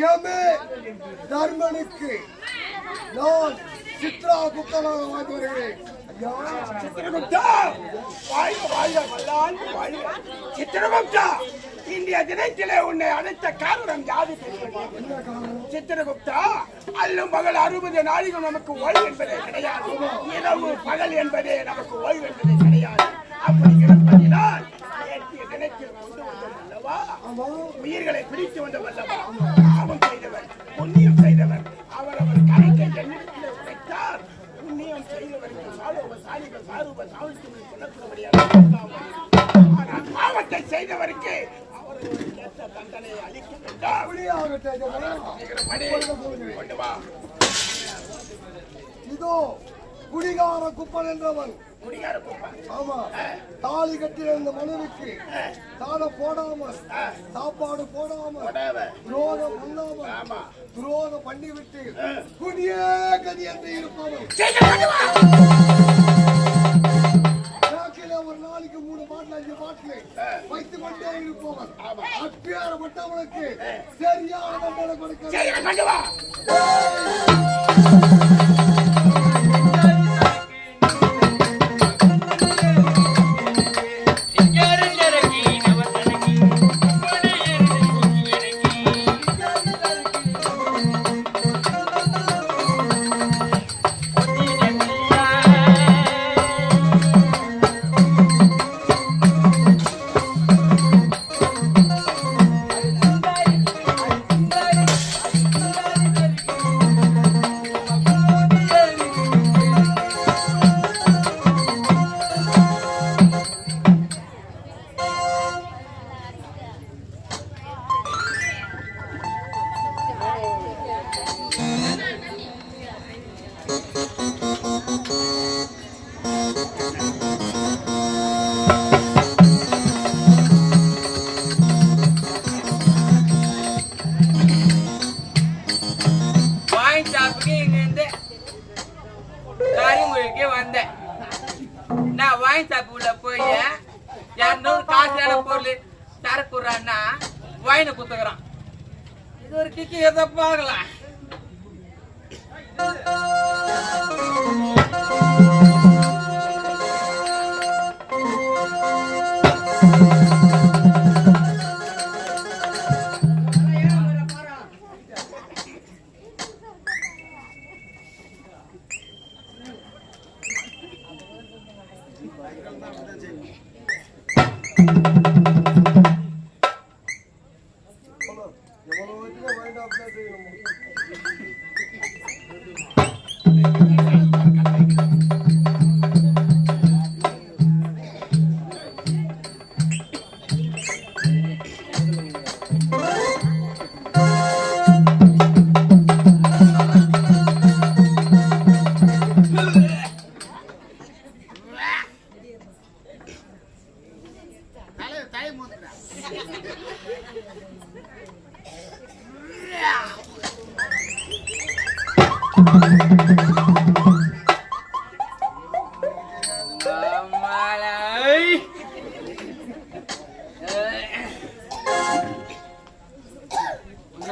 எமே தர்மனுக்கு நான் சித்ரா குப்தனாக வாழ்ந்து வருகிறேன். சித்திரகுப்தா வாழ்க வாழ்க வல்லால் வாழ்க. சித்திரகுப்தா இந்திய தினத்திலே உன்னை அழைத்த காரணம் யாது தெரியுமா? சித்திரகுப்தா அல்லும் பகல் 60 நாளிகள் நமக்கு ஓய்வு என்பதே கிடையாது. இரவு பகல் என்பதே நமக்கு ஓய்வு என்பதே கிடையாது. அப்படி இருப்பதினால் நேற்றைய தினத்தில் கொண்டு வந்தோம் அல்லவா, உயிர்களை பிடித்து வந்தோம் அல்லவா, பாவம் செய்தவர் புண்ணியம் செய்தவர் அவரவர் கணக்கை எண்ணிக்கையில் உடைத்தார். புண்ணியம் செய்தவருக்கு சாரூப சாவித்திரி சொல்லக்கூடபடியாக ஆனால் பாவத்தை செய்தவருக்கு அவர்களுக்கு தண்டனை அளிக்க வேண்டாம். இதோ குடிகார குப்பன் என்றவன். ஆமா, தாலி கட்டியிருந்த மனுவுக்கு தானம் போடாமல் சாப்பாடு போடாமல் துரோகம் பண்ணாமல் துரோகம் பண்ணிவிட்டு குடியே கதி என்று இருப்பவன். ஒரு நாளைக்கு 3 பாட்டில் 5 பாட்டில் வைத்துக் கொண்டே இருப்பவன். அப்பியாரப்பட்டவனுக்கு சரியான தண்டனை கொடுக்க. நான் வாங்கி சாப்பிட போய் 200 காசு பொருள் தரக்குறான்னா வாயின குத்துக்கிறான். இது ஒரு கிக்கு எதை பார்க்கலாம்.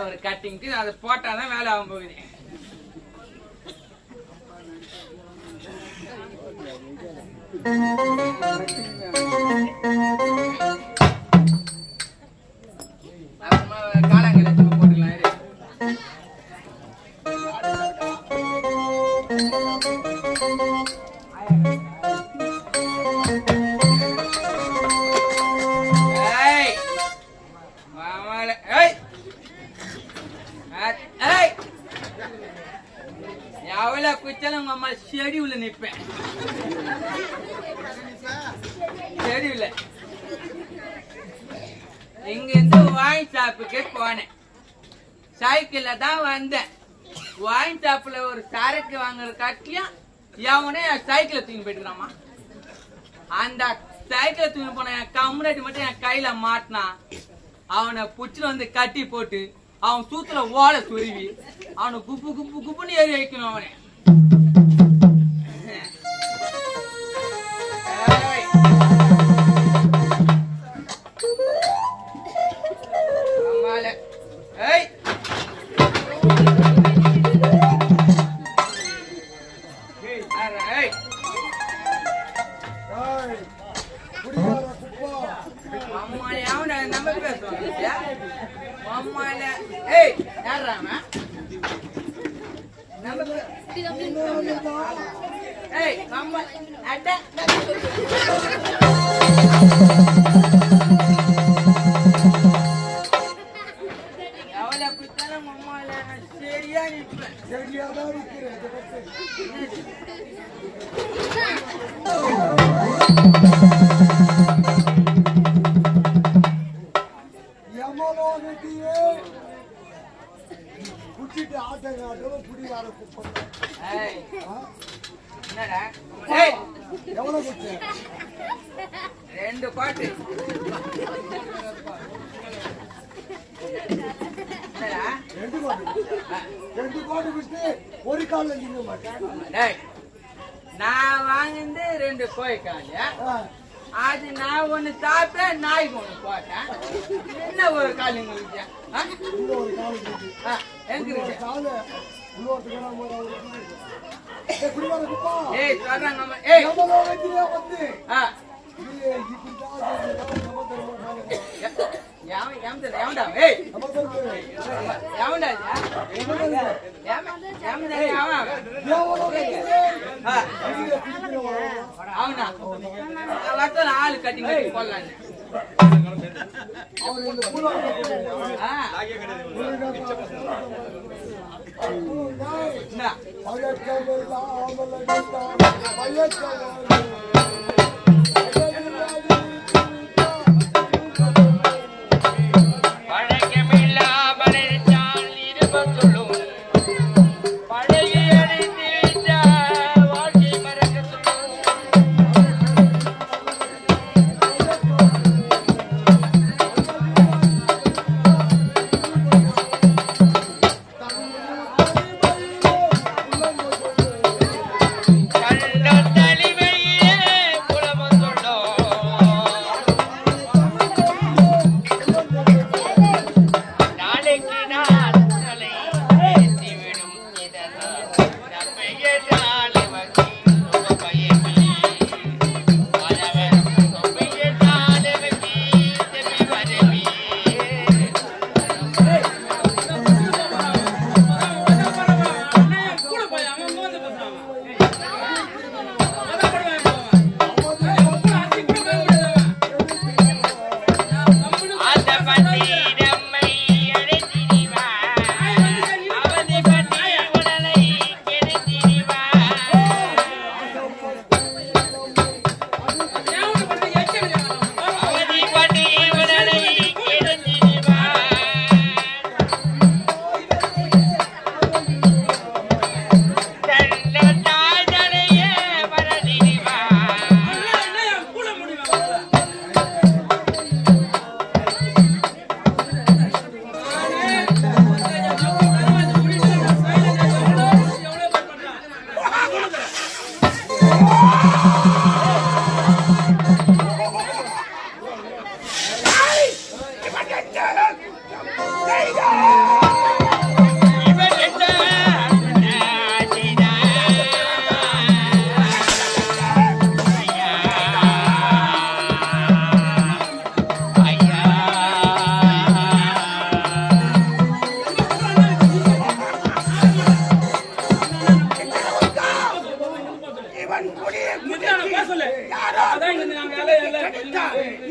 ஒரு கட்டிங்க்கு அதை போட்டாதான் வேலை ஆகும் போகுது. காலங்களை போட்டுக்கலாம். எவ்வளோ குச்சாலும் உங்க அம்மா செடி உள்ள நிற்பேன். செடி உள்ள இங்க இருந்து வாயின் ஷாப்புக்கு போனேன். சைக்கிள்ல தான் வந்தேன். வாயின் ஷாப்புல ஒரு சரக்கு வாங்குற காட்டியும் எவனே சைக்கிளை தூக்கி போயிட்டுறாமா. அந்த சைக்கிளை தூக்கி போன என் கம்முனேட்டு மட்டும் என் கையில மாட்டினான். அவனை புச்சில வந்து கட்டி போட்டு அவன் சூத்துல ஓலை சொருவி அவனை குப்பு குப்பு குப்புன்னு ஏறி வைக்கணும். அவனை நம்ம பேசுவோம் அம்மால ஏய் யாராம நம்ம ஏய் அம்மா அட அவளை அப்படித்தானே அம்மால சரியா நிற்பேன் சரியாதான் இருக்கிறேன் யமலோகத்தியே குடிச்சிட்டு ஆட்டங்காட்டும் குடி வர கூப்பிடுறேன். என்னடா ஏய் எவ்வளவு குடிச்ச? 2 பாட்டு என்னடா 2 கோடி குடிச்சு ஒரு கால்ல நிக்க மாட்டேன். டேய் நான் வாங்கினது 2 கோழிக்காலியா அது நான் ஒண்ணு சாப்பிட்டேன் நாய்க்கு ஒண்ணு போட்டேன் என்ன ஒரு கால் உங்களுக்கு இன்னொரு கால் குடிச்சு எங்க இருக்கு காலு இன்னொருத்தர குடிவார குப்பா. ஏய் சொல்றாங்க ஏய் யமலோகத்திலே வந்து எவன்டா ஏய் எவன்டா அவனா வட்டல ஆளு கட்டி கட்டி போடலான்னு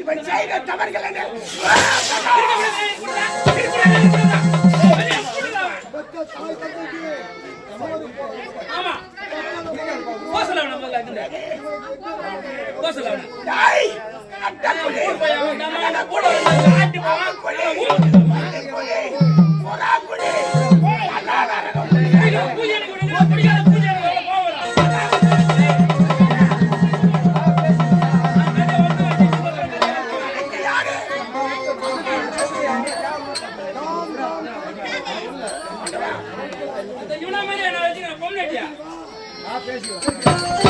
இவன் செய்த தவறுகள் என்ன? பேசுவேன்